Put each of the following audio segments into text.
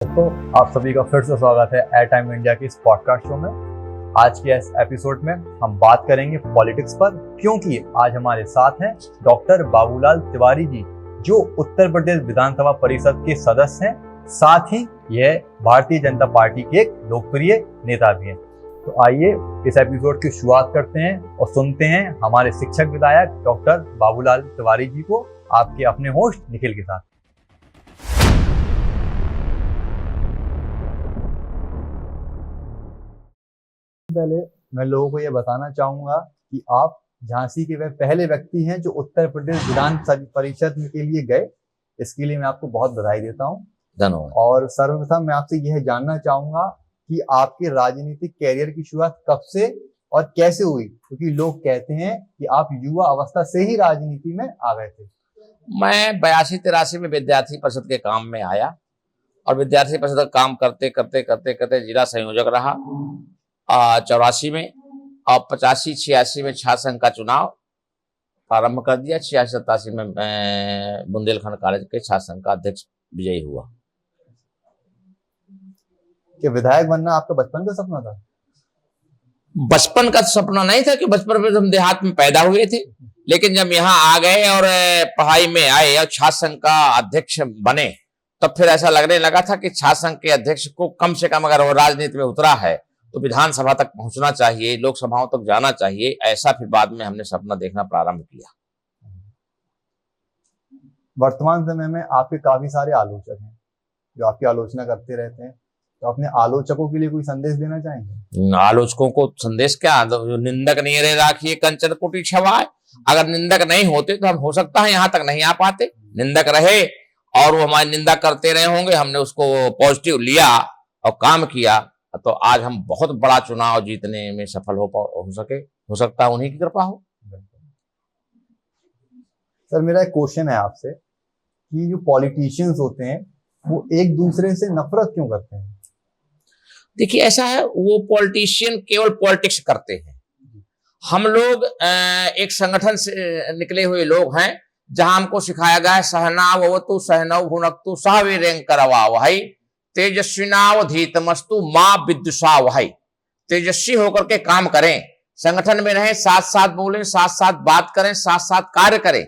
तो आप सभी का फिर से स्वागत है एयर टाइम इंडिया की इस पॉडकास्ट शो में। आज के इस एपिसोड में हम बात करेंगे पॉलिटिक्स पर, क्योंकि आज हमारे साथ हैं डॉक्टर बाबूलाल तिवारी जी, जो उत्तर प्रदेश विधानसभा परिषद के सदस्य हैं, साथ ही यह भारतीय जनता पार्टी के एक लोकप्रिय नेता भी हैं। तो आइए इस एपिसोड की शुरुआत करते हैं और सुनते हैं हमारे शिक्षक विधायक डॉक्टर बाबूलाल तिवारी जी को आपके अपने होस्ट निखिल के साथ। पहले मैं लोगों को यह बताना चाहूंगा कि आप झांसी के वह पहले व्यक्ति हैं जो उत्तर प्रदेश विधान परिषद के लिए गए। इसके लिए मैं आपको बहुत बधाई देता हूं। धन्यवाद। और सर्वप्रथम मैं आपसे यह जानना चाहूंगा कि आपके राजनीतिक कैरियर की शुरुआत कब से और कैसे हुई, क्योंकि लोग कहते हैं कि आप युवा अवस्था से ही राजनीति में आ गए थे। मैं 82-83 में विद्यार्थी परिषद के काम में आया और विद्यार्थी परिषद का काम करते करते करते करते जिला संयोजक रहा 84 में, और 85-86 में छात्र संघ का चुनाव प्रारंभ कर दिया। 86-87 में मैं बुंदेलखंड कॉलेज के छात्र संघ का अध्यक्ष विजयी हुआ। कि विधायक बनना आपका बचपन का सपना था? बचपन का सपना नहीं था, कि बचपन में हम देहात में पैदा हुए थे, लेकिन जब यहाँ आ गए और पढ़ाई में आए और छात्र संघ का अध्यक्ष बने, तब फिर ऐसा लगने लगा था कि छात्र संघ के अध्यक्ष को कम से कम अगर वो राजनीति में उतरा है तो विधानसभा तक पहुंचना चाहिए, लोकसभाओं तक जाना चाहिए। ऐसा फिर बाद में हमने सपना देखना प्रारंभ किया। वर्तमान समय में आपके काफी सारे आलोचक हैं जो आपकी आलोचना करते रहते हैं, तो अपने आलोचकों के लिए कोई संदेश देना चाहेंगे? आलोचकों को संदेश क्या, निंदक नहीं रहे राखिए कंचन कुटी छवाए। अगर निंदक नहीं होते तो हम हो सकता है यहाँ तक नहीं आ पाते। निंदक रहे और वो हमारी निंदा करते रहे होंगे, हमने उसको पॉजिटिव लिया और काम किया, तो आज हम बहुत बड़ा चुनाव जीतने में सफल हो सकता है, उन्हीं की कृपा हो। सर, मेरा एक क्वेश्चन है आपसे कि जो पॉलिटिशियंस होते हैं वो एक दूसरे से नफरत क्यों करते हैं? देखिए, ऐसा है, वो पॉलिटिशियन केवल पॉलिटिक्स करते हैं। हम लोग एक संगठन से निकले हुए लोग हैं, जहां हमको सिखाया गया है सहनावतु सहनव भुनक्तु सहवीर्यं करवावहै तेजस्विनावधीतमस्तु मां विद्विषावहै। तेजस्वी होकर के काम करें, संगठन में रहें, साथ साथ बोलें, साथ साथ बात करें, साथ साथ कार्य करें,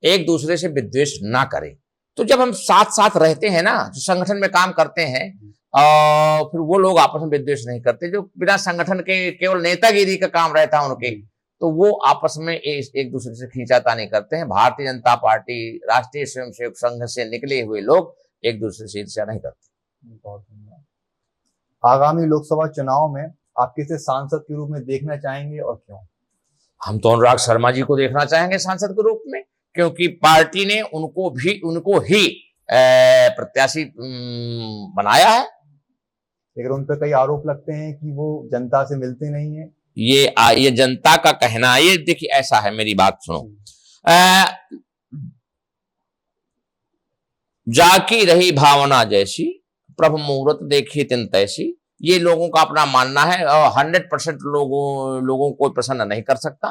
एक दूसरे से विद्वेष ना करें। तो जब हम साथ साथ रहते हैं ना, जो संगठन में काम करते हैं, और फिर वो लोग आपस में विद्वेष नहीं करते। जो बिना संगठन के केवल नेतागिरी का काम रहता है उनके, तो वो आपस में एक दूसरे से खींचातानी करते हैं। भारतीय जनता पार्टी, राष्ट्रीय स्वयंसेवक संघ से निकले हुए लोग एक दूसरे से ईर्ष्या नहीं करते। बहुत धन्यवाद। आगामी लोकसभा चुनाव में आप किसे सांसद के रूप में देखना चाहेंगे और क्यों? हम तो अनुराग शर्मा जी को देखना चाहेंगे सांसद के रूप में, क्योंकि पार्टी ने उनको ही प्रत्याशी बनाया है। लेकिन उन पर कई आरोप लगते हैं कि वो जनता से मिलते नहीं है। ये जनता का कहना है। ये देखिए, ऐसा है, मेरी बात सुनो। जाकी रही भावना जैसी, प्रभु मुहूर्त देखी तिन तैसी, ये लोगों का अपना मानना है। 100% लोगों को प्रसन्न नहीं कर सकता।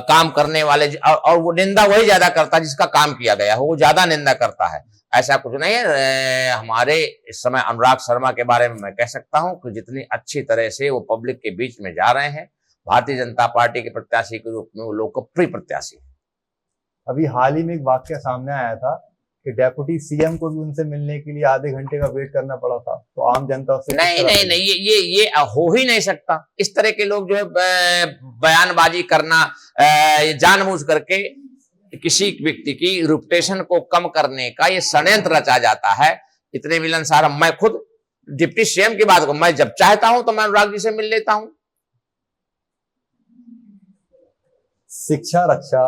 काम करने वाले और वो निंदा वही ज्यादा करता है जिसका काम किया गया हो, वो ज्यादा निंदा करता है। ऐसा कुछ नहीं है। हमारे इस समय अनुराग शर्मा के बारे में मैं कह सकता हूं कि जितनी अच्छी तरह से वो पब्लिक के बीच में जा रहे हैं, भारतीय जनता पार्टी के प्रत्याशी के रूप में वो लोकप्रिय प्रत्याशी है। अभी हाल ही में एक वाक्य सामने आया था कि डेप्यूटी सीएम को भी उनसे मिलने के लिए आधे घंटे का वेट करना पड़ा था। तो आम जनता से नहीं, ये हो ही नहीं सकता। इस तरह के लोग जो है बयानबाजी करना, जानबूझ करके किसी व्यक्ति की रेपुटेशन को कम करने का ये षड्यंत्र रचा जाता है। इतने मिलनसार, मैं खुद डिप्टी सीएम की बात करूं, मैं जब चाहता हूं तो मैं अनुराग जी से मिल लेता हूं। शिक्षा, रक्षा,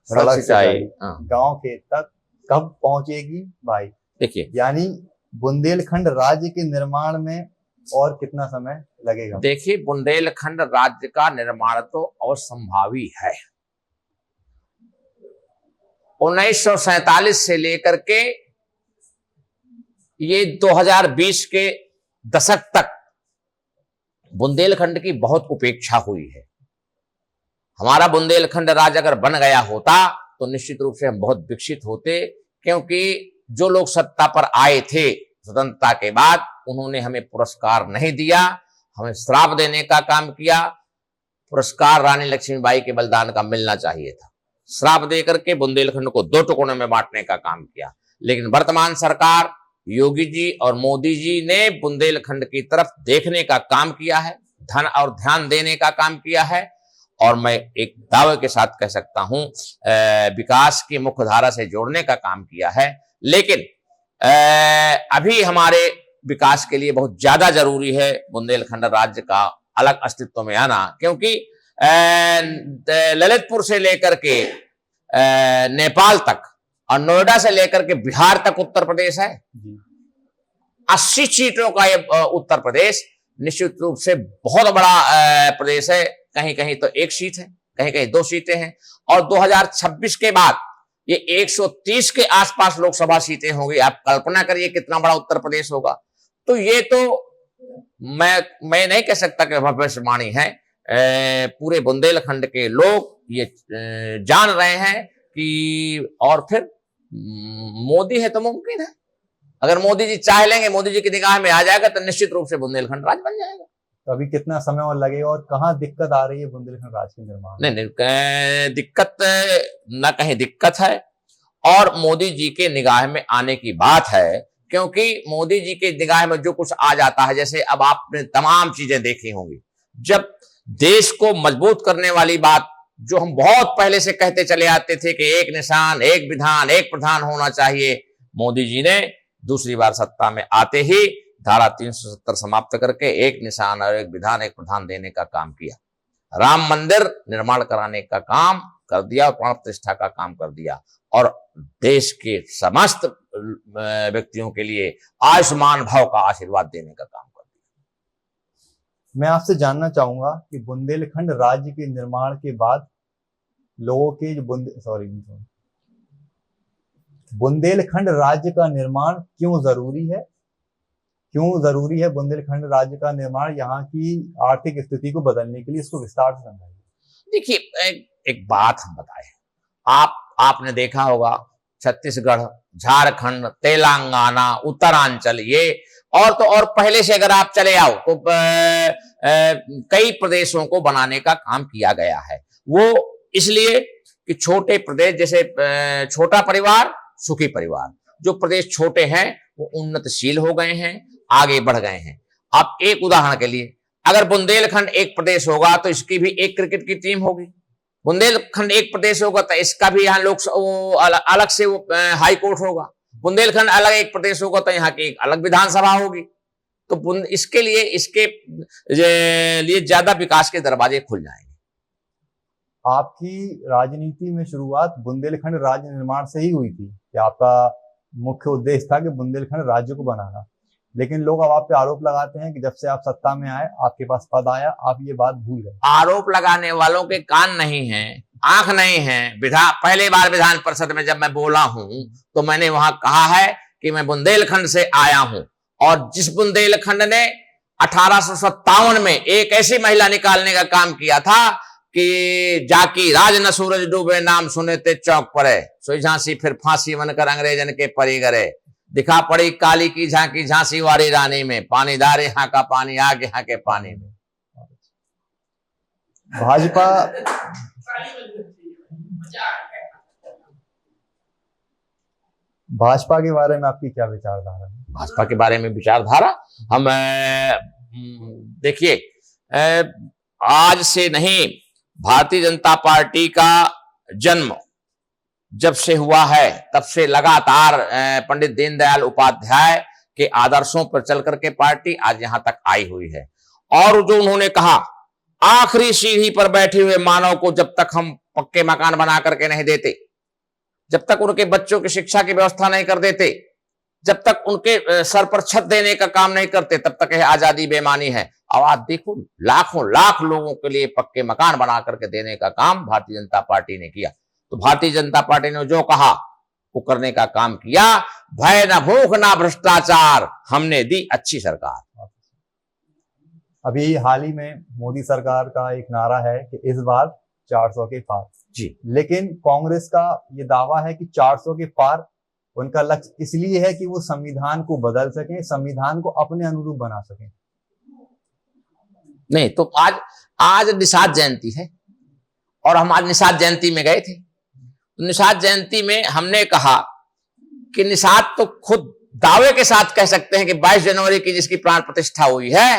सड़क सिंचाई, गांव खेत तक कब पहुंचेगी भाई? देखिए, यानी बुंदेलखंड राज्य के निर्माण में और कितना समय लगेगा? देखिए, बुंदेलखंड राज्य का निर्माण तो असंभावी है। 1947 से लेकर के ये 2020 के दशक तक बुंदेलखंड की बहुत उपेक्षा हुई है। हमारा बुंदेलखंड राज्य अगर बन गया होता तो निश्चित रूप से हम बहुत विकसित होते, क्योंकि जो लोग सत्ता पर आए थे स्वतंत्रता के बाद उन्होंने हमें पुरस्कार नहीं दिया, हमें श्राप देने का काम किया। पुरस्कार रानी लक्ष्मीबाई के बलिदान का मिलना चाहिए था। श्राप देकर के बुंदेलखंड को 2 टुकड़ों में बांटने का काम किया। लेकिन वर्तमान सरकार योगी जी और मोदी जी ने बुंदेलखंड की तरफ देखने का काम किया है, धन और ध्यान देने का काम किया है। और मैं एक दावे के साथ कह सकता हूं विकास की मुख्य धारा से जोड़ने का काम किया है। लेकिन अभी हमारे विकास के लिए बहुत ज्यादा जरूरी है बुंदेलखंड राज्य का अलग अस्तित्व में आना, क्योंकि ललितपुर से लेकर के नेपाल तक और नोएडा से लेकर के बिहार तक उत्तर प्रदेश है। 80 सीटों का ये उत्तर प्रदेश निश्चित रूप से बहुत बड़ा प्रदेश है। कहीं कहीं तो 1 सीट है, कहीं कहीं 2 सीटें हैं। और 2026 के बाद ये 130 के आसपास लोकसभा सीटें होंगी। आप कल्पना करिए कितना बड़ा उत्तर प्रदेश होगा। तो ये तो मैं नहीं कह सकता कि भविष्यवाणी है, पूरे बुंदेलखंड के लोग ये जान रहे हैं कि और फिर मोदी है तो मुमकिन है। अगर मोदी जी चाह लेंगे, मोदी जी की निगाह में आ जाएगा तो निश्चित रूप से बुंदेलखंड राज्य बन जाएगा। तो अभी कितना समय और लगेगा और कहाँ दिक्कत आ रही है बुंदेलखंड राज्य के निर्माण में? नहीं, दिक्कत न कहीं दिक्कत है और मोदी जी के निगाह में आने की बात है, क्योंकि मोदी जी के निगाह में जो कुछ आ जाता है, जैसे अब आपने तमाम चीजें देखी होंगी। जब देश को मजबूत करने वाली बात जो हम बहुत पहले से कहते चले आते थे कि एक निशान, एक विधान, एक प्रधान होना चाहिए, मोदी जी ने दूसरी बार सत्ता में आते ही धारा 370 समाप्त करके एक निशान और एक विधान, एक प्रधान देने का काम किया। राम मंदिर निर्माण कराने का काम कर दिया और प्राण प्रतिष्ठा का काम कर दिया और देश के समस्त व्यक्तियों के लिए आयुष्मान भव का आशीर्वाद देने का काम कर दिया। मैं आपसे जानना चाहूंगा कि बुंदेलखंड राज्य के निर्माण के बाद लोगों के जो बुंदेलखंड राज्य का निर्माण क्यों जरूरी है? क्यों जरूरी है बुंदेलखंड राज्य का निर्माण? यहाँ की आर्थिक स्थिति को बदलने के लिए इसको विस्तार से समझाइए। देखिए, एक बात हम बताएं, आपने देखा होगा छत्तीसगढ़, झारखंड, तेलंगाना, उत्तरांचल, ये और तो और पहले से अगर आप चले आओ तो कई प्रदेशों को बनाने का काम किया गया है। वो इसलिए कि छोटे प्रदेश, जैसे छोटा परिवार सुखी परिवार, जो प्रदेश छोटे हैं वो उन्नतशील हो गए हैं, आगे बढ़ गए हैं। आप एक उदाहरण के लिए, अगर बुंदेलखंड एक प्रदेश होगा तो इसकी भी एक क्रिकेट की टीम होगी। बुंदेलखंड एक प्रदेश होगा तो इसका भी यहाँ अलग से हाई कोर्ट होगा। बुंदेलखंड अलग एक प्रदेश होगा तो यहाँ की एक अलग विधानसभा होगी। तो इसके लिए ज्यादा विकास के दरवाजे खुल जाएंगे। आपकी राजनीति में शुरुआत बुंदेलखंड राज्य निर्माण से ही हुई थी कि आपका मुख्य उद्देश्य था कि बुंदेलखंड राज्य को बनाना, लेकिन लोग अब आप पे आरोप लगाते हैं कि जब से आप सत्ता में आए, आपके पास पद आया, आप ये बात भूल गए। आरोप लगाने वालों के कान नहीं हैं, आंख नहीं है। पहले बार विधान परिषद में जब मैं बोला हूं तो मैंने वहां कहा है कि मैं बुंदेलखंड से आया हूं और जिस बुंदेलखंड ने 1857 में एक ऐसी महिला निकालने का काम किया था कि जाकी राज न सूरज डूबे नाम सुने ते चौक पड़े, सोई झांसी फिर फांसी बनकर अंग्रेजन के परी गरे, दिखा पड़ी काली की झांकी झांसी वाली रानी में, पानीदार यहाँ का पानी आगे यहाँ के पानी में। भाजपा के बारे में आपकी क्या विचारधारा है? भाजपा के बारे में विचारधारा, हम देखिए, आज से नहीं, भारतीय जनता पार्टी का जन्म जब से हुआ है तब से लगातार पंडित दीनदयाल उपाध्याय के आदर्शों पर चल करके पार्टी आज यहां तक आई हुई है। और जो उन्होंने कहा, आखिरी सीढ़ी पर बैठे हुए मानव को जब तक हम पक्के मकान बना करके नहीं देते, जब तक उनके बच्चों की शिक्षा की व्यवस्था नहीं कर देते, जब तक उनके सर पर छत देने का काम नहीं करते, तब तक यह आजादी बेमानी है। अब आप देखो, लाखों लाख लोगों के लिए पक्के मकान बना करके देने का काम भारतीय जनता पार्टी ने किया। तो भारतीय जनता पार्टी ने जो कहा वो करने का काम किया। भय न भूख न भ्रष्टाचार, हमने दी अच्छी सरकार। अभी हाल ही में मोदी सरकार का एक नारा है कि इस बार 400 के पार जी, लेकिन कांग्रेस का ये दावा है कि 400 के पार उनका लक्ष्य इसलिए है कि वो संविधान को बदल सकें, संविधान को अपने अनुरूप बना सकें। नहीं तो आज निषाद जयंती है और हम आज निषाद जयंती में गए थे। तो निषाद जयंती में हमने कहा कि निषाद तो खुद दावे के साथ कह सकते हैं कि 22 जनवरी की जिसकी प्राण प्रतिष्ठा हुई है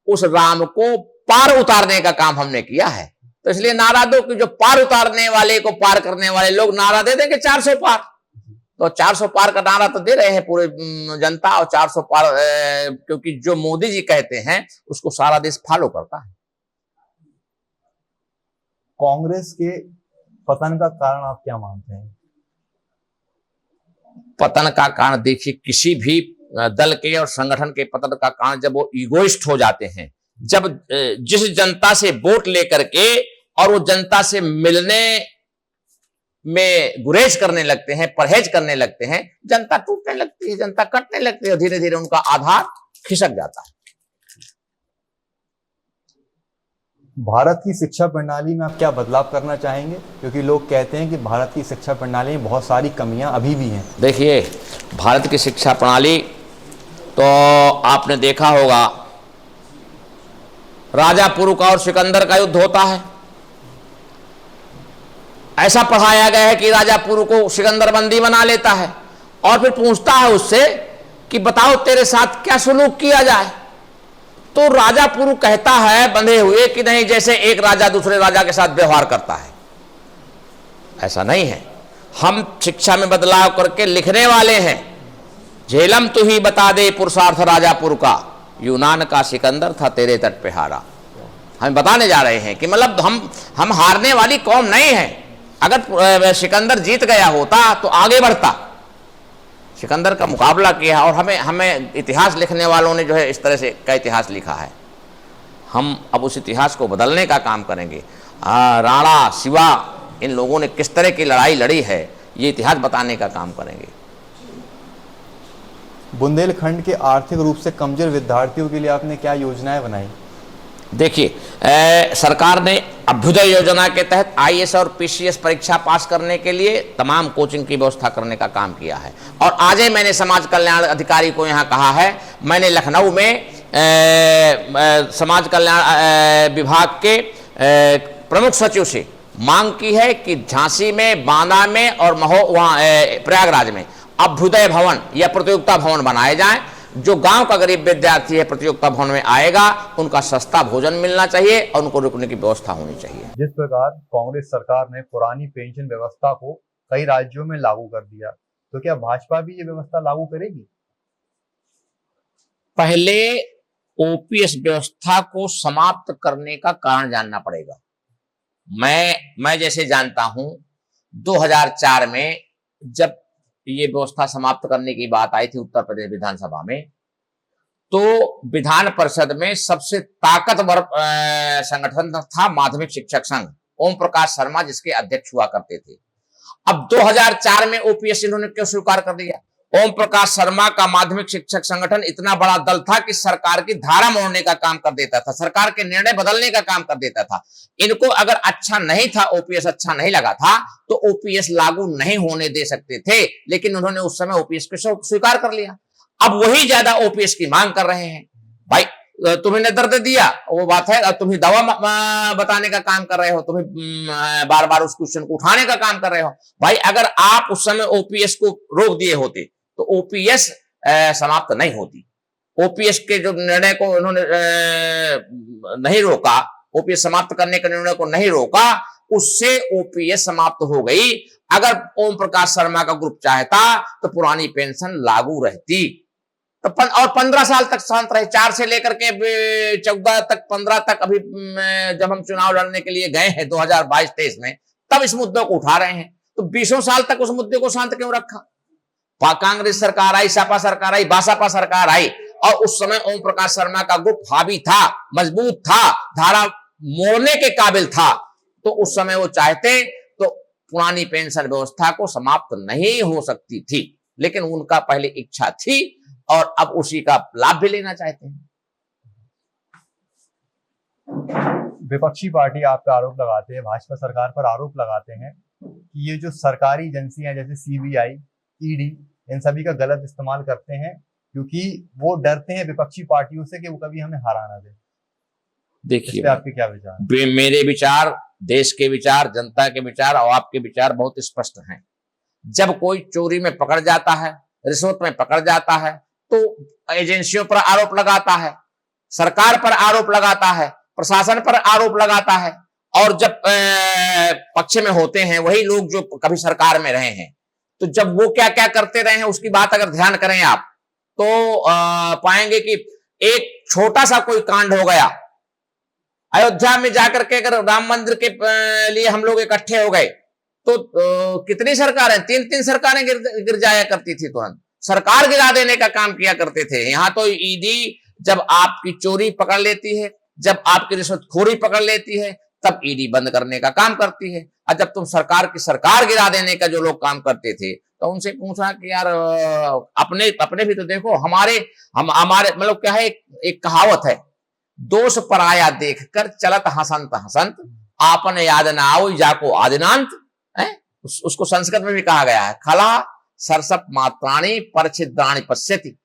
उस राम को पार उतारने का काम हमने किया है। तो इसलिए नारा दो कि जो पार उतारने वाले को पार करने वाले लोग नारा दे देंगे 400 पार। तो 400 पार का नारा तो दे रहे हैं पूरे जनता, और 400 पार क्योंकि जो मोदी जी कहते हैं उसको सारा देश फॉलो करता है। कांग्रेस के पतन का कारण आप क्या मानते हैं? पतन का कारण देखिए, किसी भी दल के और संगठन के पतन का कारण जब वो ईगोइस्ट हो जाते हैं, जब जिस जनता से वोट लेकर के और वो जनता से मिलने में गुरेज करने लगते हैं, परहेज करने लगते हैं, जनता टूटने लगती है, जनता कटने लगती है, धीरे धीरे उनका आधार खिसक जाता है। भारत की शिक्षा प्रणाली में आप क्या बदलाव करना चाहेंगे? क्योंकि लोग कहते हैं कि भारत की शिक्षा प्रणाली में बहुत सारी कमियां अभी भी हैं। देखिए, भारत की शिक्षा प्रणाली तो आपने देखा होगा, राजा पुरु का और सिकंदर का युद्ध होता है। ऐसा पढ़ाया गया है कि राजा पुरु को सिकंदर बंदी बना लेता है और फिर पूछता है उससे कि बताओ तेरे साथ क्या सुलूक किया जाए। तो राजा पुरु कहता है बंधे हुए कि नहीं, जैसे एक राजा दूसरे राजा के साथ व्यवहार करता है। ऐसा नहीं है, हम शिक्षा में बदलाव करके लिखने वाले हैं। झेलम तू ही बता दे पुरुषार्थ राजा पुरु का, यूनान का सिकंदर था तेरे तट पे हारा। हम बताने जा रहे हैं कि मतलब हम हारने वाली कौम नहीं है। अगर सिकंदर जीत गया होता तो आगे बढ़ता, सिकंदर का मुकाबला किया। और हमें इतिहास लिखने वालों ने जो है इस तरह से का इतिहास लिखा है। हम अब उस इतिहास को बदलने का काम करेंगे। राणा शिवा इन लोगों ने किस तरह की लड़ाई लड़ी है, ये इतिहास बताने का काम करेंगे। बुंदेलखंड के आर्थिक रूप से कमजोर विद्यार्थियों के लिए आपने क्या योजनाएं बनाई? देखिए, सरकार ने अभ्युदय योजना के तहत आईएएस और पीसीएस परीक्षा पास करने के लिए तमाम कोचिंग की व्यवस्था करने का काम किया है। और आज ही मैंने समाज कल्याण अधिकारी को यहाँ कहा है, मैंने लखनऊ में समाज कल्याण विभाग के प्रमुख सचिव से मांग की है कि झांसी में, बांदा में और वहाँ प्रयागराज में अभ्युदय भवन या प्रतियोगिता भवन बनाए जाएं। जो गांव का गरीब विद्यार्थी है प्रतियोगिता भवन में आएगा, उनका सस्ता भोजन मिलना चाहिए और उनको रुकने की व्यवस्था होनी चाहिए। जिस प्रकार कांग्रेस सरकार ने पुरानी पेंशन व्यवस्था को कई राज्यों में लागू कर दिया, तो क्या भाजपा भी ये व्यवस्था लागू करेगी? पहले ओपीएस व्यवस्था को समाप्त करने का कारण जानना पड़ेगा। मैं जैसे जानता हूं, 2004 में जब ये व्यवस्था समाप्त करने की बात आई थी उत्तर प्रदेश विधानसभा में, तो विधान परिषद में सबसे ताकतवर संगठन था माध्यमिक शिक्षक संघ, ओम प्रकाश शर्मा जिसके अध्यक्ष हुआ करते थे। अब 2004 में ओपीएस इन्होंने क्यों स्वीकार कर दिया? ओम प्रकाश शर्मा का माध्यमिक शिक्षक संगठन इतना बड़ा दल था कि सरकार की धारा मोड़ने का काम कर देता था, सरकार के निर्णय बदलने का काम कर देता था। इनको अगर अच्छा नहीं था, ओपीएस अच्छा नहीं लगा था, तो ओपीएस लागू नहीं होने दे सकते थे, लेकिन उन्होंने उस समय ओपीएस को स्वीकार कर लिया। अब वही ज्यादा ओपीएस की मांग कर रहे हैं। भाई तुम्हें दर्द दिया वो बात है, तुम्हें दवा बताने का काम कर रहे हो, तुम्हें बार बार उस क्वेश्चन को उठाने का काम कर रहे हो। भाई अगर आप उस समय ओपीएस को रोक दिए होते तो ओपीएस समाप्त नहीं होती। ओपीएस के जो निर्णय को उन्होंने नहीं रोका, ओपीएस समाप्त करने के निर्णय को नहीं रोका, उससे ओपीएस समाप्त हो गई। अगर ओम प्रकाश शर्मा का ग्रुप चाहता तो पुरानी पेंशन लागू रहती, तो और 15 साल तक शांत रहे। 4 से लेकर के 14 तक, 15 तक, अभी जब हम चुनाव लड़ने के लिए गए हैं 2022-23 में, तब इस मुद्दे को उठा रहे हैं। तो 20 साल तक उस मुद्दे को शांत क्यों रखा? कांग्रेस सरकार आई, सपा सरकार आई, बासपा सरकार आई, और उस समय ओम प्रकाश शर्मा का ग्रुप हावी था, मजबूत था, धारा मोड़ने के काबिल था। तो उस समय वो चाहते तो पुरानी पेंशन व्यवस्था को समाप्त नहीं हो सकती थी, लेकिन उनका पहले इच्छा थी और अब उसी का लाभ भी लेना चाहते हैं। विपक्षी पार्टी आप पे आरोप लगाते हैं, भाजपा सरकार पर आरोप लगाते हैं कि ये जो सरकारी एजेंसियां जैसे सीबीआई ईडी इन सभी का गलत इस्तेमाल करते हैं, क्योंकि वो डरते हैं विपक्षी पार्टियों से कि वो कभी हमें हरा ना दे। देखिए, आपके क्या विचार? मेरे विचार, देश के विचार, जनता के विचार और आपके विचार बहुत स्पष्ट हैं। जब कोई चोरी में पकड़ जाता है, रिश्वत में पकड़ जाता है, तो एजेंसियों पर आरोप लगाता है, सरकार पर आरोप लगाता है, प्रशासन पर आरोप लगाता है, और जब पक्ष में होते हैं वही लोग जो कभी सरकार में रहे हैं, तो जब वो क्या क्या करते रहे हैं उसकी बात अगर ध्यान करें आप, तो पाएंगे कि एक छोटा सा कोई कांड हो गया अयोध्या में जाकर के, अगर राम मंदिर के लिए हम लोग इकट्ठे हो गए तो कितनी सरकारें, 3-3 सरकारें गिर जाया करती थी, तुरंत सरकार गिरा देने का काम किया करते थे। यहाँ तो ईडी जब आपकी चोरी पकड़ लेती है, जब आपकी रिश्वतखोरी पकड़ लेती है, तब ईडी बंद करने का काम करती है। और जब तुम सरकार की सरकार गिरा देने का जो लोग काम करते थे, तो उनसे पूछा कि यार अपने भी तो देखो, हमारे मतलब क्या है, एक कहावत है, दोष पराया देखकर चलत हसंत हसंत, आपन याद न आओ जाको आदिनांत है। उसको संस्कृत में भी कहा गया है, खला सरसप मात्राणी परछिद्राणी पश्यति।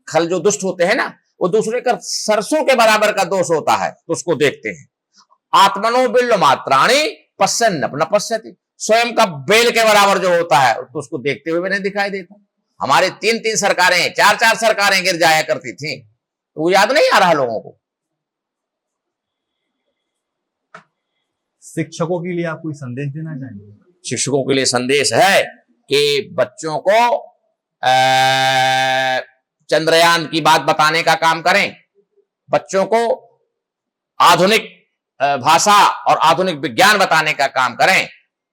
खल जो दुष्ट होते हैं ना, वो दूसरे का सरसों के बराबर का दोष होता है तो उसको देखते हैं। आत्मनो बिल्ल मात्राणी पश्यन न पश्यति, स्वयं का बेल के बराबर जो होता है तो उसको देखते हुए भी नहीं दिखाई देता। हमारे 3-3 सरकारें, 4-4 सरकारें गिर जाया करती थी, तो वो याद नहीं आ रहा लोगों को। शिक्षकों के लिए आप कोई संदेश देना चाहेंगे? शिक्षकों के लिए संदेश है कि बच्चों को चंद्रयान की बात बताने का काम करें, बच्चों को आधुनिक भाषा और आधुनिक विज्ञान बताने का काम करें,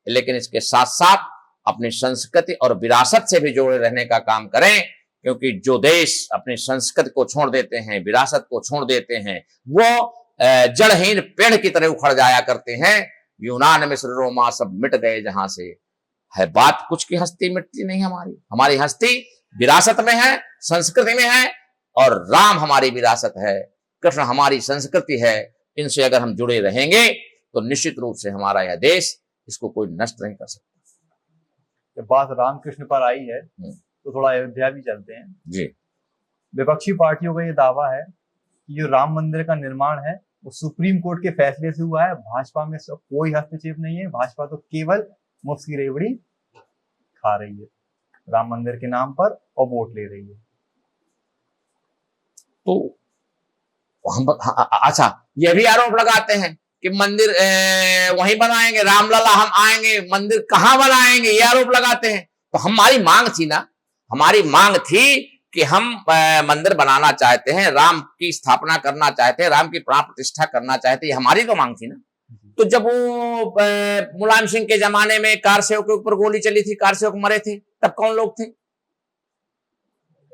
लेकिन इसके साथ साथ अपनी संस्कृति और विरासत से भी जोड़े रहने का काम करें, क्योंकि जो देश अपनी संस्कृति को छोड़ देते हैं, विरासत को छोड़ देते हैं, वो जड़हीन पेड़ की तरह उखड़ जाया करते हैं। यूनान मिस्र रोमा सब मिट गए जहां से, है बात कुछ की हस्ती मिटती नहीं। हमारी हस्ती विरासत में है, संस्कृति में है, और राम हमारी विरासत है, कृष्ण हमारी संस्कृति है। इनसे अगर हम जुड़े रहेंगे तो निश्चित रूप से हमारा यह देश, इसको कोई नष्ट नहीं कर सकता। जब बात रामकृष्ण पर आई है तो थोड़ा अयोध्या भी चलते हैं जी। विपक्षी पार्टियों का ये दावा है कि जो राम मंदिर का निर्माण है वो सुप्रीम कोर्ट के फैसले से हुआ है, भाजपा में कोई हस्तक्षेप नहीं है, भाजपा तो केवल मुफ्त की रेवड़ी खा रही है राम मंदिर के नाम पर और वोट ले रही है। तो हम अच्छा यह भी आरोप लगाते हैं कि मंदिर वहीं बनाएंगे, रामलला हम आएंगे, मंदिर कहां बनाएंगे, ये आरोप लगाते हैं। तो हमारी मांग थी ना, हमारी मांग थी कि हम मंदिर बनाना चाहते हैं, राम की स्थापना करना चाहते हैं, राम की प्राण प्रतिष्ठा करना चाहते हैं, हमारी तो मांग थी ना। तो जब वो मुलायम सिंह के जमाने में कार सेवक के ऊपर गोली चली थी, कार सेवक मरे थे, तब कौन लोग थे?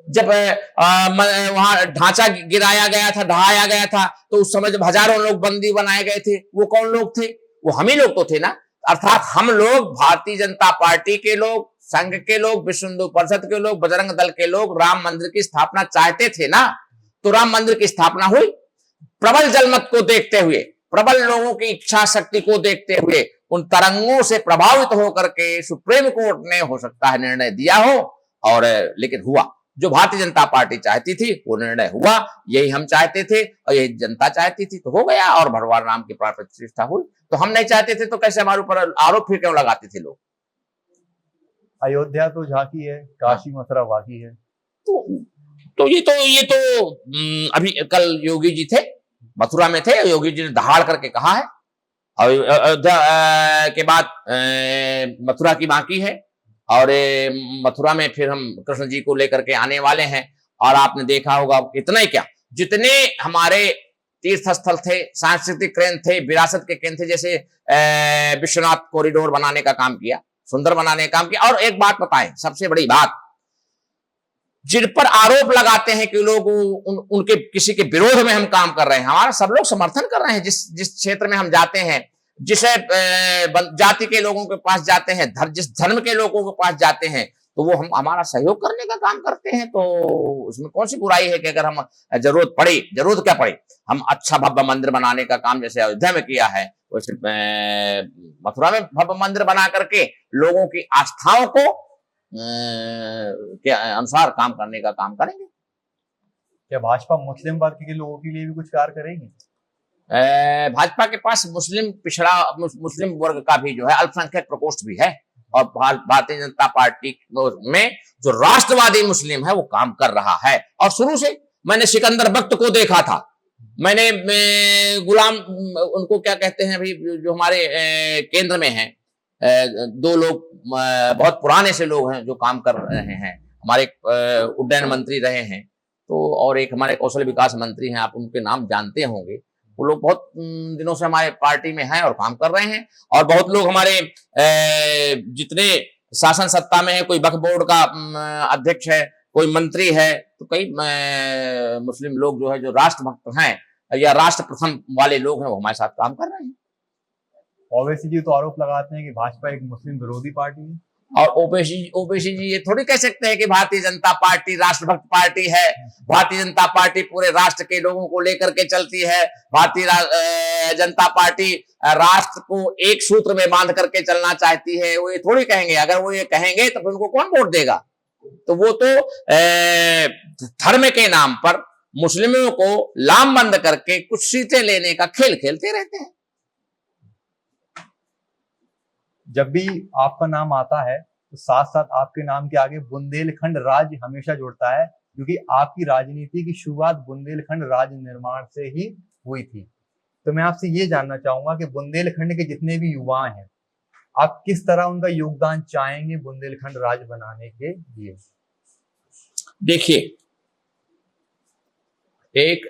जब वहां ढांचा गिराया गया था, ढहाया गया था, तो उस समय जब हजारों लोग बंदी बनाए गए थे, वो कौन लोग थे? वो हम ही लोग तो थे ना। अर्थात हम लोग, भारतीय जनता पार्टी के लोग, संघ के लोग, विश्व हिंदू परिषद के लोग, बजरंग दल के लोग राम मंदिर की स्थापना चाहते थे ना। तो राम मंदिर की स्थापना हुई। प्रबल जनमत को देखते हुए, प्रबल लोगों की इच्छा शक्ति को देखते हुए, उन तरंगों से प्रभावित होकर के सुप्रीम कोर्ट ने हो सकता है निर्णय दिया हो, और लेकिन हुआ जो भारतीय जनता पार्टी चाहती थी वो निर्णय हुआ। यही हम चाहते थे और यही जनता चाहती थी, तो हो गया, और भगवान राम की प्राण प्रतिष्ठा हुई। तो हम नहीं चाहते थे तो कैसे हमारे ऊपर आरोप फिर क्यों लगाते थे लोग? अयोध्या तो झांकी है, काशी मथुरा बाकी है। तो ये तो अभी कल योगी जी थे, मथुरा में थे, योगी जी ने दहाड़ करके कहा है। अयोध्या के बाद मथुरा की बाकी है, और मथुरा में फिर हम कृष्ण जी को लेकर के आने वाले हैं। और आपने देखा होगा, इतना ही क्या, जितने हमारे तीर्थ स्थल थे, सांस्कृतिक केंद्र थे, विरासत के केंद्र थे, जैसे विश्वनाथ कॉरिडोर बनाने का काम किया, सुंदर बनाने का काम किया। और एक बात बताएं, सबसे बड़ी बात, जिन पर आरोप लगाते हैं कि लोग उनके किसी के विरोध में हम काम कर रहे हैं, हमारा सब लोग समर्थन कर रहे हैं। जिस क्षेत्र में हम जाते हैं, जिस जाति के लोगों के पास जाते हैं, जिस धर्म के लोगों के पास जाते हैं, तो वो हम हमारा सहयोग करने का काम करते हैं। तो उसमें कौन सी बुराई है कि अगर हम जरूरत पड़ी, जरूरत क्या पड़ी, हम अच्छा भव्य मंदिर बनाने का काम जैसे अयोध्या में किया है, वैसे मथुरा में भव्य मंदिर बना करके लोगों की आस्थाओं को के अनुसार काम करने का काम करेंगे। क्या भाजपा मुस्लिम वर्ग के लोगों के लिए भी कुछ कार्य करेगी? भाजपा के पास मुस्लिम पिछड़ा मुस्लिम वर्ग का भी जो है अल्पसंख्यक प्रकोष्ठ भी है, और भारतीय जनता पार्टी में जो राष्ट्रवादी मुस्लिम है वो काम कर रहा है। और शुरू से मैंने सिकंदर बख्त को देखा था, मैंने गुलाम, उनको क्या कहते हैं अभी जो हमारे केंद्र में हैं, दो लोग बहुत पुराने से लोग हैं जो काम कर रहे हैं, हमारे उड्डयन मंत्री रहे हैं, तो और एक हमारे कौशल विकास मंत्री हैं, आप उनके नाम जानते होंगे। वो लोग बहुत दिनों से हमारे पार्टी में हैं और काम कर रहे हैं। और बहुत लोग हमारे जितने शासन सत्ता में है, कोई वक्फ बोर्ड का अध्यक्ष है, कोई मंत्री है, तो कई मुस्लिम लोग जो है जो राष्ट्रभक्त हैं या राष्ट्र प्रथम वाले लोग हैं वो हमारे साथ काम कर रहे हैं। ओवैसी जी तो आरोप लगाते हैं कि भाजपा एक मुस्लिम विरोधी पार्टी है। और ओवैसी जी ये थोड़ी कह सकते हैं कि भारतीय जनता पार्टी राष्ट्रभक्त पार्टी है। भारतीय जनता पार्टी पूरे राष्ट्र के लोगों को लेकर के चलती है। भारतीय जनता पार्टी राष्ट्र को एक सूत्र में बांध करके चलना चाहती है। वो ये थोड़ी कहेंगे, अगर वो ये कहेंगे तो फिर उनको कौन वोट देगा? तो वो तो धर्म के नाम पर मुस्लिमों को लामबंद करके कुछ सीटें लेने का खेल खेलते रहते हैं। जब भी आपका नाम आता है तो साथ साथ आपके नाम के आगे बुंदेलखंड राज्य हमेशा जुड़ता है, क्योंकि आपकी राजनीति की शुरुआत बुंदेलखंड राज्य निर्माण से ही हुई थी। तो मैं आपसे ये जानना चाहूंगा कि बुंदेलखंड के जितने भी युवा हैं, आप किस तरह उनका योगदान चाहेंगे बुंदेलखंड राज्य बनाने के लिए? देखिए, एक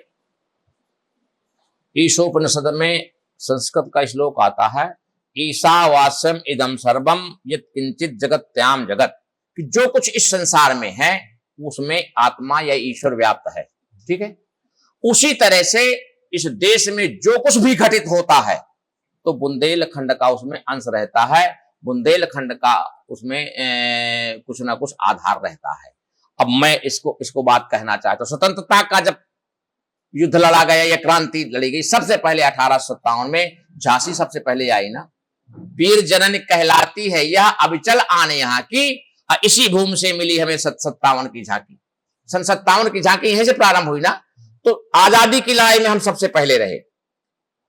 ईशोपनिषद में संस्कृत का श्लोक आता है, ईशावास्यम इदम सर्वम यत् किंचित जगत्याम जगत, कि जो कुछ इस संसार में है उसमें आत्मा या ईश्वर व्याप्त है। ठीक है, उसी तरह से इस देश में जो कुछ भी घटित होता है तो बुंदेलखंड का उसमें अंश रहता है, बुंदेलखंड का उसमें कुछ ना कुछ आधार रहता है। अब मैं इसको बात कहना चाहता हूं, स्वतंत्रता का जब युद्ध लड़ा गया या क्रांति लड़ी गई, सबसे पहले 1857 में झांसी सबसे पहले आई ना। वीर जननी कहलाती है यह अविचल आने यहाँ की, इसी भूमि से मिली हमें 57 की झांकी। सन 57 की झांकी यहीं से प्रारंभ हुई ना। तो आजादी की लड़ाई में हम सबसे पहले रहे।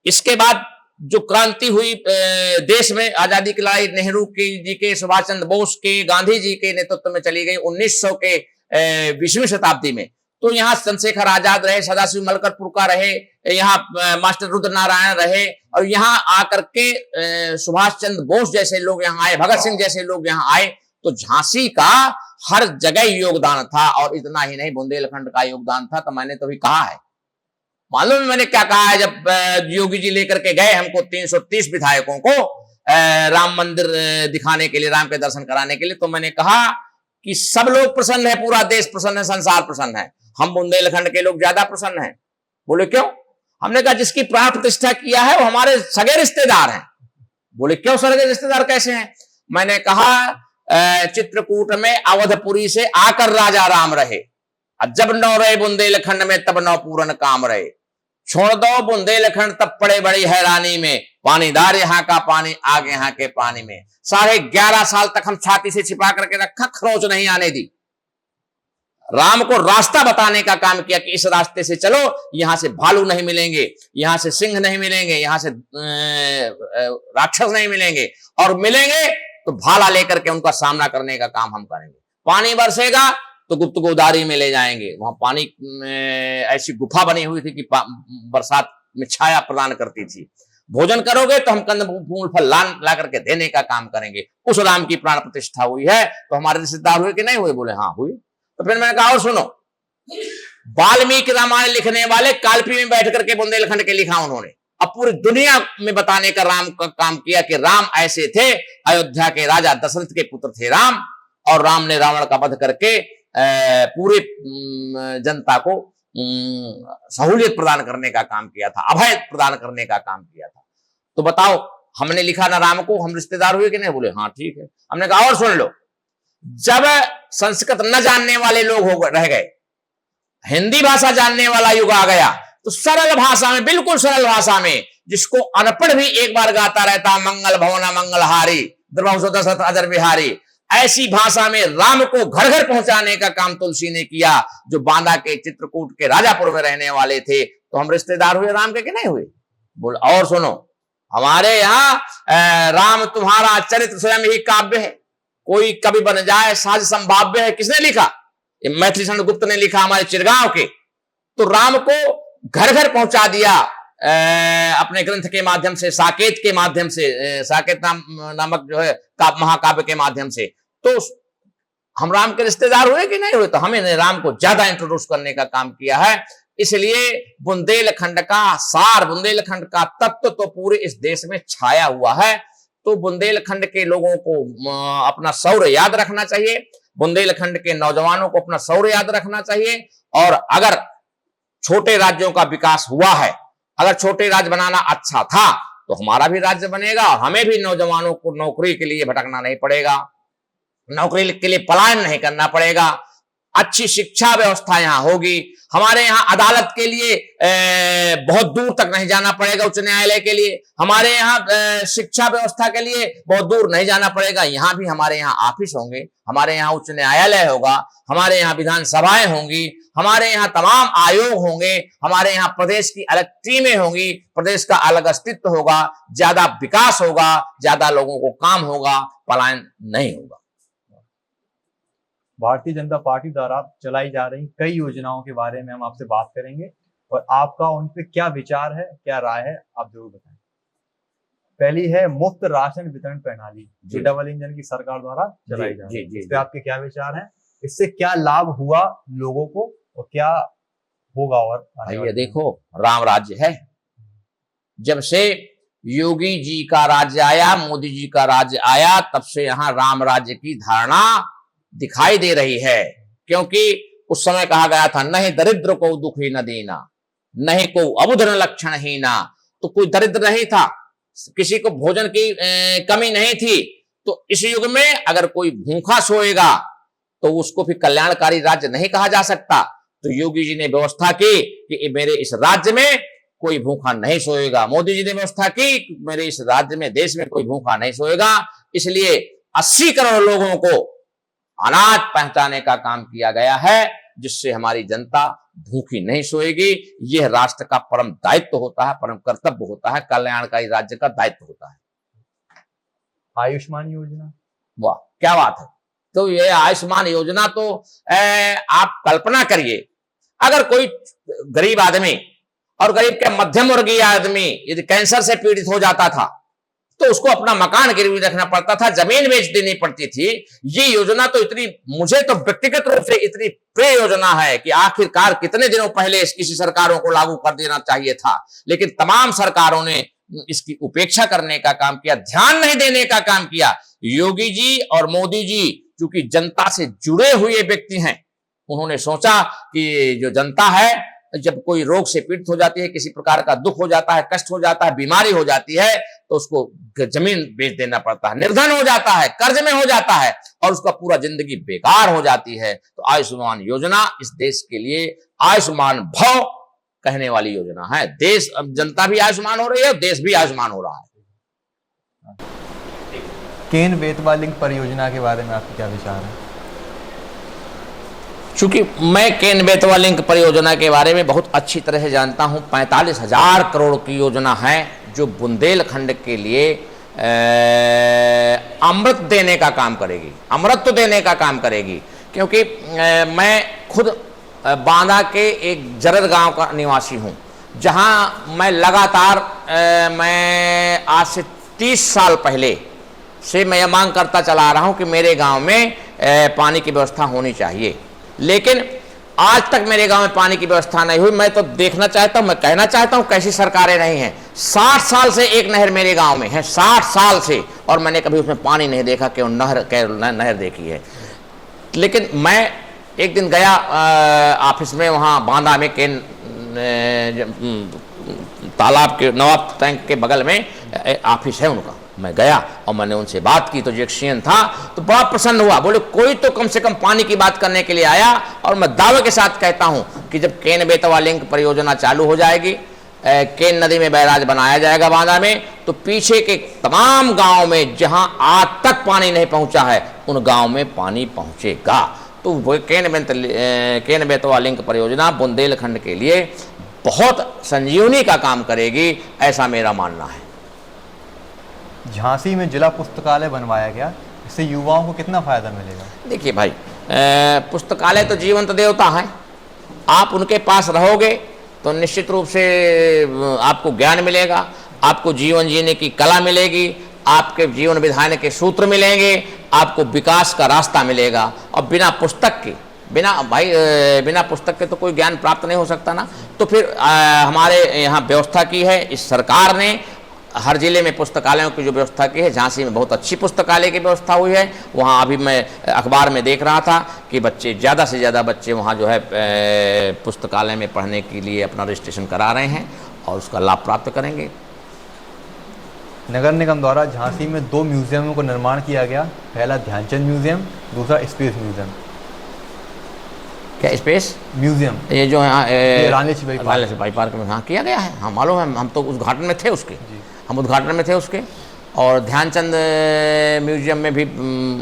इसके बाद जो क्रांति हुई देश में, आजादी की लड़ाई नेहरू जी के, सुभाष चंद्र बोस के, गांधी जी के नेतृत्व में चली गई 1900 के 20वीं शताब्दी में। तो यहाँ चंद्रशेखर आजाद रहे, सदाशिव मलकरपुरका रहे, यहाँ मास्टर रुद्रनारायण रहे, और यहाँ आकर के सुभाष चंद्र बोस जैसे लोग यहाँ आए, भगत सिंह जैसे लोग यहाँ आए। तो झांसी का हर जगह योगदान था, और इतना ही नहीं बुंदेलखंड का योगदान था। तो मैंने तो भी कहा है, मालूम मैंने क्या कहा है, जब योगी जी लेकर के गए हमको 330 विधायकों को राम मंदिर दिखाने के लिए, राम के दर्शन कराने के लिए, तो मैंने कहा कि सब लोग प्रसन्न है, पूरा देश प्रसन्न है, संसार प्रसन्न है, हम बुंदेलखंड के लोग ज्यादा प्रसन्न हैं। बोले क्यों? हमने कहा जिसकी प्राण प्रतिष्ठा किया है वो हमारे सगे रिश्तेदार हैं। बोले क्यों सगे रिश्तेदार कैसे हैं? मैंने कहा चित्रकूट में अवधपुरी से आकर राजा राम रहे, जब नौ रहे बुंदेलखंड में तब नौ पूरन काम रहे। छोड़ दो बुंदेलखंड तब पड़े बड़ी हैरानी में, पानीदार यहाँ का पानी आगे यहाँ के पानी में। 11.5 साल तक हम छाती से छिपा करके रखा, खरोच नहीं आने दी। राम को रास्ता बताने का काम किया कि इस रास्ते से चलो, यहां से भालू नहीं मिलेंगे, यहां से सिंह नहीं मिलेंगे, यहां से राक्षस नहीं मिलेंगे, और मिलेंगे तो भाला लेकर के उनका सामना करने का काम हम करेंगे। पानी बरसेगा तो गुप्त गोदावरी में ले जाएंगे, वहां पानी ऐसी गुफा बनी हुई थी कि बरसात में छाया प्रदान करती थी। भोजन करोगे तो हम कंद फूल फल ला करके देने का काम करेंगे। उस राम की प्राण प्रतिष्ठा हुई है, तो हमारे रिश्तेदार हुए कि नहीं हुए? बोले हाँ हुई। तो फिर मैंने कहा और सुनो, वाल्मीकि रामायण लिखने वाले कालपी में बैठ करके बुंदेलखंड के लिखा उन्होंने, अब पूरी दुनिया में बताने का राम का काम किया कि राम ऐसे थे, अयोध्या के राजा दशरथ के पुत्र थे राम, और राम ने रावण का वध करके पूरे जनता को सहूलियत प्रदान करने का काम किया था, अभय प्रदान करने का काम किया था। तो बताओ, हमने लिखा ना राम को, हम रिश्तेदार हुए कि नहीं? बोले हाँ ठीक है। हमने कहा और सुन लो, जब संस्कृत न जानने वाले लोग रह गए, हिंदी भाषा जानने वाला युग आ गया, तो सरल भाषा में, बिल्कुल सरल भाषा में, जिसको अनपढ़ भी एक बार गाता रहता, मंगल भवन मंगलहारी द्रवंशो दशरथ अजर बिहारी, ऐसी भाषा में राम को घर घर पहुंचाने का काम तुलसी ने किया। जो बांदा के चित्रकूट के राजापुर में रहने वाले थे, तो हम रिश्तेदार हुए राम के कि नहीं हुए? बोल और सुनो, हमारे यहाँ राम तुम्हारा चरित्र स्वयं ही काव्य है, कोई कवि बन जाए साज संभाव्य है। किसने लिखा? ये मैथिली शरण गुप्त ने लिखा, हमारे चिरगांव के। तो राम को घर घर पहुंचा दिया अपने ग्रंथ के माध्यम से, साकेत के माध्यम से, साकेत नामक जो है महाकाव्य के माध्यम से। तो हम राम के रिश्तेदार हुए कि नहीं हुए? तो हमें राम को ज्यादा इंट्रोड्यूस करने का काम किया है। इसलिए बुंदेलखंड का सार, बुंदेलखंड का तत्व तो पूरे इस देश में छाया हुआ है। तो बुंदेलखंड के लोगों को अपना शौर्य याद रखना चाहिए, बुंदेलखंड के नौजवानों को अपना शौर्य याद रखना चाहिए। और अगर छोटे राज्यों का विकास हुआ है, अगर छोटे राज्य बनाना अच्छा था, तो हमारा भी राज्य बनेगा और हमें भी नौजवानों को नौकरी के लिए भटकना नहीं पड़ेगा, नौकरी के लिए पलायन नहीं करना पड़ेगा। अच्छी शिक्षा व्यवस्था यहाँ होगी। हमारे यहाँ अदालत के लिए बहुत दूर तक नहीं जाना पड़ेगा, उच्च न्यायालय के लिए। हमारे यहाँ शिक्षा व्यवस्था के लिए बहुत दूर नहीं जाना पड़ेगा। यहाँ भी हमारे यहाँ ऑफिस होंगे, हमारे यहाँ उच्च न्यायालय होगा, हमारे यहाँ विधानसभाएं होंगी, हमारे यहाँ तमाम आयोग होंगे, हमारे यहाँ प्रदेश की अलग टीमें होंगी, प्रदेश का अलग अस्तित्व होगा, ज्यादा विकास होगा, ज्यादा लोगों को काम होगा, पलायन नहीं होगा। भारतीय जनता पार्टी द्वारा चलाई जा रही कई योजनाओं के बारे में हम आपसे बात करेंगे और आपका उन पे क्या विचार है, क्या राय है, आप जरूर बताएं। पहली है मुफ्त राशन वितरण प्रणाली, जो डबल इंजन की सरकार द्वारा चलाई जा रही है। इस पे आपके क्या विचार हैं? इससे क्या लाभ हुआ लोगों को और क्या होगा? और ये देखो, राम राज्य है। जब से योगी जी का राज्य आया, मोदी जी का राज्य आया, तब से यहाँ राम राज्य की धारणा दिखाई दे रही है। क्योंकि उस समय कहा गया था, नहीं दरिद्र को दुख ही न देना, नहीं को अबुध न लक्षण ही ना। तो कोई दरिद्र नहीं था, किसी को भोजन की कमी नहीं थी। तो इस युग में अगर कोई भूखा सोएगा तो उसको फिर कल्याणकारी राज्य नहीं कहा जा सकता। तो योगी जी ने व्यवस्था की कि मेरे इस राज्य में कोई भूखा नहीं सोएगा। मोदी जी ने व्यवस्था की कि मेरे इस राज्य में, देश में कोई भूखा नहीं सोएगा। इसलिए 80 करोड़ लोगों को अनाज पहुंचाने का काम किया गया है, जिससे हमारी जनता भूखी नहीं सोएगी। यह राष्ट्र का परम दायित्व होता है, परम कर्तव्य होता है, कल्याणकारी राज्य का दायित्व होता है। आयुष्मान योजना, वाह क्या बात है। तो ये आयुष्मान योजना तो आप कल्पना करिए, अगर कोई गरीब आदमी और गरीब के मध्यम वर्गीय आदमी यदि कैंसर से पीड़ित हो जाता था, तो उसको अपना मकान गिरवी रखना पड़ता था, जमीन बेच देनी पड़ती थी। ये योजना तो इतनी, मुझे तो व्यक्तिगत रूप से इतनी प्रिय योजना है कि आखिरकार कितने दिनों पहले किसी सरकारों को लागू कर देना चाहिए था, लेकिन तमाम सरकारों ने इसकी उपेक्षा करने का काम किया, ध्यान नहीं देने का काम किया। योगी जी और मोदी जी चूंकि जनता से जुड़े हुए व्यक्ति हैं, उन्होंने सोचा कि जो जनता है, जब कोई रोग से पीड़ित हो जाती है, किसी प्रकार का दुख हो जाता है, कष्ट हो जाता है, बीमारी हो जाती है, तो उसको जमीन बेच देना पड़ता है, निर्धन हो जाता है, कर्ज में हो जाता है और उसका पूरा जिंदगी बेकार हो जाती है। तो आयुष्मान योजना इस देश के लिए आयुष्मान भव कहने वाली योजना है। देश, अब जनता भी आयुष्मान हो रही है, देश भी आयुष्मान हो रहा है। केन बेतवा लिंक परियोजना के बारे में आपके क्या विचार है? चूंकि मैं केन बेतवा लिंक परियोजना के बारे में बहुत अच्छी तरह से जानता हूं, 45,000 करोड़ की योजना है जो बुंदेलखंड के लिए अमृत देने का काम करेगी, अमृत देने का काम करेगी। क्योंकि मैं खुद बांदा के एक जरद गांव का निवासी हूं, जहां मैं लगातार मैं आज से 30 साल पहले से मैं यह मांग करता चला रहा हूं कि मेरे गांव में पानी की व्यवस्था होनी चाहिए, लेकिन आज तक मेरे गांव में पानी की व्यवस्था नहीं हुई। मैं तो देखना चाहता हूं, मैं कहना चाहता हूं कैसी सरकारें नहीं हैं। 60 साल से एक नहर मेरे गांव में है, 60 साल से, और मैंने कभी उसमें पानी नहीं देखा, केवल नहर देखी है। लेकिन मैं एक दिन गया ऑफिस में, वहाँ बांदा में केन तालाब के नवाब टैंक के बगल में ऑफिस है उनका। मैं गया और मैंने उनसे बात की, तो जो एक सीएन था तो बड़ा प्रसन्न हुआ, बोले कोई तो कम से कम पानी की बात करने के लिए आया। और मैं दावे के साथ कहता हूं कि जब केन बेतवा लिंक परियोजना चालू हो जाएगी, केन नदी में बैराज बनाया जाएगा बांदा में, तो पीछे के तमाम गांव में जहां आज तक पानी नहीं पहुंचा है, उन गांव में पानी पहुंचेगा। तो वो केन बेतवा लिंक परियोजना बुंदेलखंड के लिए बहुत संजीवनी का काम करेगी, ऐसा मेरा मानना है। झांसी में जिला पुस्तकालय बनवाया गया, इससे युवाओं को कितना फायदा मिलेगा? देखिए भाई, पुस्तकालय तो जीवंत देवता है। आप उनके पास रहोगे तो निश्चित रूप से आपको ज्ञान मिलेगा, आपको जीवन जीने की कला मिलेगी, आपके जीवन विधान के सूत्र मिलेंगे, आपको विकास का रास्ता मिलेगा। और बिना पुस्तक के, बिना पुस्तक के तो कोई ज्ञान प्राप्त नहीं हो सकता ना। तो फिर हमारे यहाँ व्यवस्था की है इस सरकार ने, हर जिले में पुस्तकालयों की जो व्यवस्था की है, झांसी में बहुत अच्छी पुस्तकालय की व्यवस्था हुई है। वहाँ अभी मैं अखबार में देख रहा था कि बच्चे, ज़्यादा से ज़्यादा बच्चे वहाँ जो है पुस्तकालय में पढ़ने के लिए अपना रजिस्ट्रेशन करा रहे हैं और उसका लाभ प्राप्त करेंगे। नगर निगम द्वारा झांसी में 2 म्यूजियमों का निर्माण किया गया, पहला ध्यानचंद म्यूजियम, दूसरा स्पेस म्यूजियम। क्या स्पेस म्यूजियम? ये जो है रानी लक्ष्मीबाई पार्क में हाँ किया गया है, हाँ मालूम है, हम तो उद्घाटन में थे उसके, हम उद्घाटन में थे उसके। और ध्यानचंद म्यूजियम में भी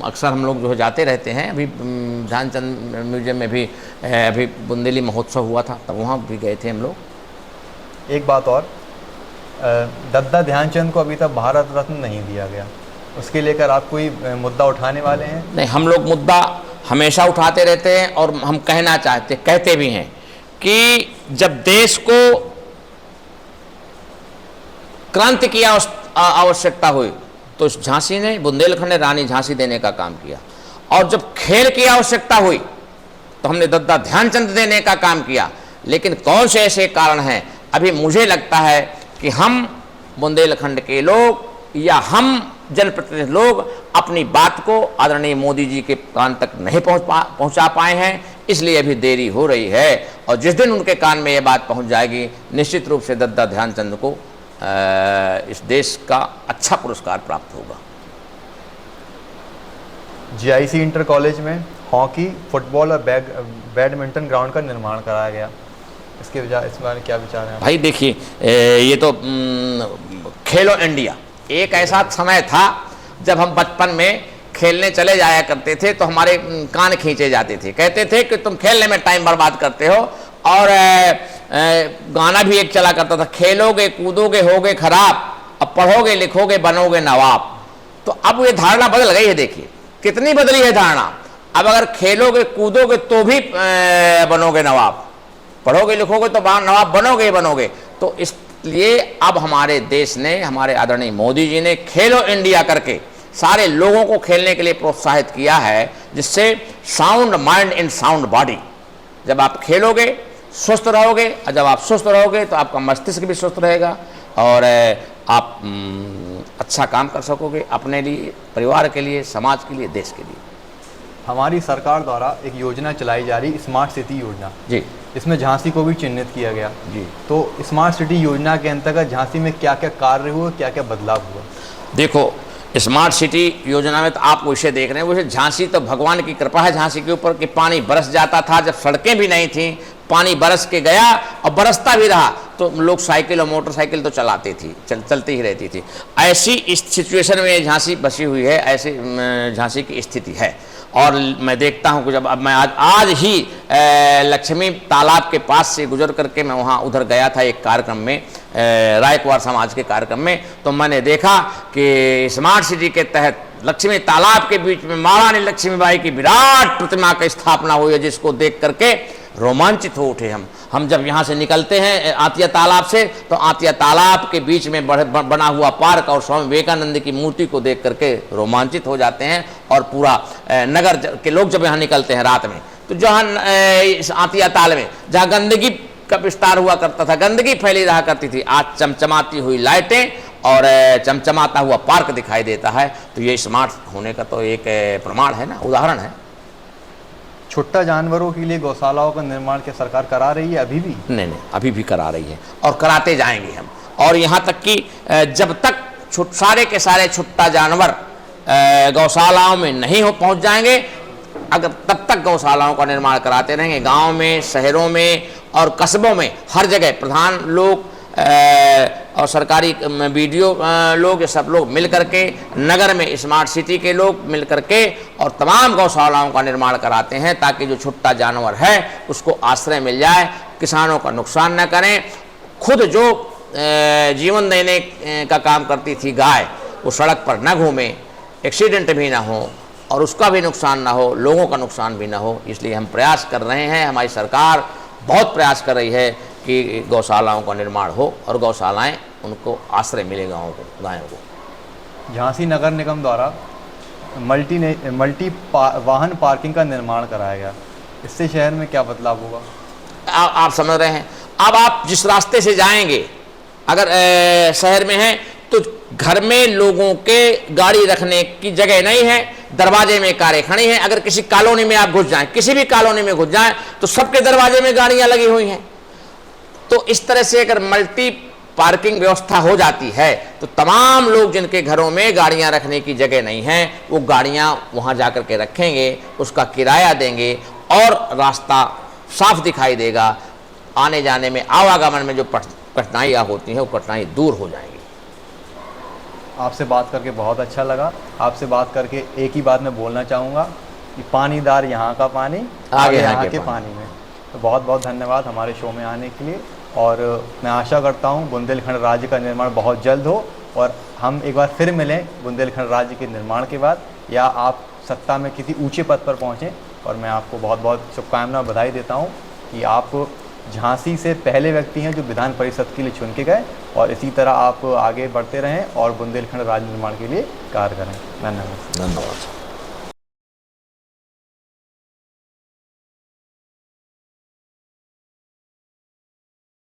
अक्सर हम लोग जो है जाते रहते हैं। अभी ध्यानचंद म्यूजियम में भी अभी बुंदेली महोत्सव हुआ था, तब वहाँ भी गए थे हम लोग। एक बात और, दद्दा ध्यानचंद को अभी तक भारत रत्न नहीं दिया गया, उसके लेकर आप कोई मुद्दा उठाने वाले हैं? नहीं, हम लोग मुद्दा हमेशा उठाते रहते हैं और हम कहते भी हैं कि जब देश को क्रांति की आवश्यकता हुई तो झांसी ने, बुंदेलखंड ने रानी झांसी देने का काम किया। और जब खेल की आवश्यकता हुई तो हमने दद्दा ध्यानचंद देने का काम किया। लेकिन कौन से ऐसे कारण हैं, अभी मुझे लगता है कि हम बुंदेलखंड के लोग या हम जनप्रतिनिधि लोग अपनी बात को आदरणीय मोदी जी के कान तक नहीं पहुंचा पाए हैं, इसलिए अभी देरी हो रही है। और जिस दिन उनके कान में ये बात पहुंच जाएगी, निश्चित रूप से दद्दा ध्यानचंद को इस देश का अच्छा पुरस्कार प्राप्त होगा। जीआईसी इंटर कॉलेज में हॉकी, फुटबॉल और बैडमिंटन ग्राउंड का निर्माण कराया गया, इसके बारे में क्या विचार है? भाई देखिए, ये तो खेलो इंडिया एक ऐसा समय था जब हम बचपन में खेलने चले जाया करते थे तो हमारे कान खींचे जाते थे, कहते थे कि तुम खेलने में टाइम बर्बाद करते हो। और गाना भी एक चला करता था, खेलोगे कूदोगे होगे खराब, अब पढ़ोगे लिखोगे बनोगे नवाब। तो अब ये धारणा बदल गई है, देखिए कितनी बदली है धारणा। अब अगर खेलोगे कूदोगे तो भी बनोगे नवाब, पढ़ोगे लिखोगे तो नवाब बनोगे ही बनोगे। तो इसलिए अब हमारे देश ने, हमारे आदरणीय मोदी जी ने खेलो इंडिया करके सारे लोगों को खेलने के लिए प्रोत्साहित किया है, जिससे sound mind in sound body. जब आप खेलोगे स्वस्थ रहोगे, और जब आप स्वस्थ रहोगे तो आपका मस्तिष्क भी स्वस्थ रहेगा और आप अच्छा काम कर सकोगे अपने लिए, परिवार के लिए, समाज के लिए, देश के लिए। हमारी सरकार द्वारा एक योजना चलाई जा रही, स्मार्ट सिटी योजना जी, इसमें झांसी को भी चिन्हित किया गया जी। तो स्मार्ट सिटी योजना के अंतर्गत झांसी में क्या क्या कार्य हुए, क्या क्या बदलाव हुआ? देखो, स्मार्ट सिटी योजना में तो आप वैसे देख रहे हैं, वैसे झांसी तो भगवान की कृपा है झांसी के ऊपर कि पानी बरस जाता था। जब सड़कें भी नहीं थी, पानी बरस के गया और बरसता भी रहा, तो लोग साइकिल और मोटरसाइकिल तो चलाते थी, चलती ही रहती थी। ऐसी इस सिचुएशन में झांसी बसी हुई है, ऐसी झांसी की स्थिति है। और मैं देखता हूं कि जब अब मैं आज ही लक्ष्मी तालाब के पास से गुजर करके मैं वहां उधर गया था एक कार्यक्रम में, रायकुमार समाज के कार्यक्रम में, तो मैंने देखा कि स्मार्ट सिटी के तहत लक्ष्मी तालाब के बीच में महारानी लक्ष्मीबाई की विराट प्रतिमा की स्थापना हुई है, जिसको देख करके रोमांचित हो उठे हम जब यहाँ से निकलते हैं आतिया तालाब से, तो आतिया तालाब के बीच में बना हुआ पार्क और स्वामी विवेकानंद की मूर्ति को देख करके रोमांचित हो जाते हैं। और पूरा नगर के लोग जब यहाँ निकलते हैं रात में, तो जहाँ आतिया ताल में जहाँ गंदगी का विस्तार हुआ करता था, गंदगी फैली रहा करती थी, आज चमचमाती हुई लाइटें और चमचमाता हुआ पार्क दिखाई देता है। तो ये स्मार्ट होने का तो एक प्रमाण है ना, उदाहरण है। छुट्टा जानवरों के लिए गौशालाओं का निर्माण क्या सरकार करा रही है अभी भी? नहीं, अभी भी करा रही है और कराते जाएंगे हम। और यहाँ तक कि जब तक सारे के सारे छुट्टा जानवर गौशालाओं में नहीं पहुँच जाएंगे, अगर तब तक गौशालाओं का निर्माण कराते रहेंगे। गाँव में, शहरों में और कस्बों में, हर जगह प्रधान लोग और सरकारी वीडियो लोग, ये सब लोग मिल करके, नगर में स्मार्ट सिटी के लोग मिल करके और तमाम गौशालाओं का निर्माण कराते हैं, ताकि जो छुट्टा जानवर है उसको आश्रय मिल जाए, किसानों का नुकसान न करें। खुद जो जीवन देने का काम करती थी गाय, वो सड़क पर न घूमे, एक्सीडेंट भी ना हो और उसका भी नुकसान ना हो, लोगों का नुकसान भी ना हो। इसलिए हम प्रयास कर रहे हैं, हमारी सरकार बहुत प्रयास कर रही है कि गौशालाओं का निर्माण हो और गौशालाएं उनको आश्रय मिले गाँव को, गायों को। झांसी नगर निगम द्वारा मल्टी वाहन पार्किंग का निर्माण कराया गया, इससे शहर में क्या बदलाव होगा? आप समझ रहे हैं। अब आप जिस रास्ते से जाएंगे, अगर शहर में हैं तो घर में लोगों के गाड़ी रखने की जगह नहीं है, दरवाजे में कारें खड़ी हैं। अगर किसी कॉलोनी में आप घुस जाएं, किसी भी कॉलोनी में घुस जाएं, तो सबके दरवाजे में गाड़ियां लगी हुई हैं। तो इस तरह से अगर मल्टी पार्किंग व्यवस्था हो जाती है तो तमाम लोग जिनके घरों में गाड़ियां रखने की जगह नहीं है, वो गाड़ियां वहां जाकर के रखेंगे, उसका किराया देंगे और रास्ता साफ दिखाई देगा। आने जाने में, आवागमन में जो कठिनाइयाँ होती हैं, वो कठिनाई दूर हो जाएंगी। आपसे बात करके बहुत अच्छा लगा। आपसे बात करके एक ही बात मैं बोलना चाहूँगा कि पानीदार यहाँ का पानी, आगे यहाँ के पानी में। तो बहुत बहुत धन्यवाद हमारे शो में आने के लिए, और मैं आशा करता हूँ बुंदेलखंड राज्य का निर्माण बहुत जल्द हो और हम एक बार फिर मिलें बुंदेलखंड राज्य के निर्माण के बाद, या आप सत्ता में किसी ऊंचे पद पर पहुँचें। और मैं आपको बहुत बहुत शुभकामनाएं, बधाई देता हूँ कि आप झांसी से पहले व्यक्ति हैं जो विधान परिषद के लिए चुन के गए, और इसी तरह आप आगे बढ़ते रहें और बुंदेलखंड राज्य निर्माण के लिए कार्य करें। धन्यवाद। धन्यवाद।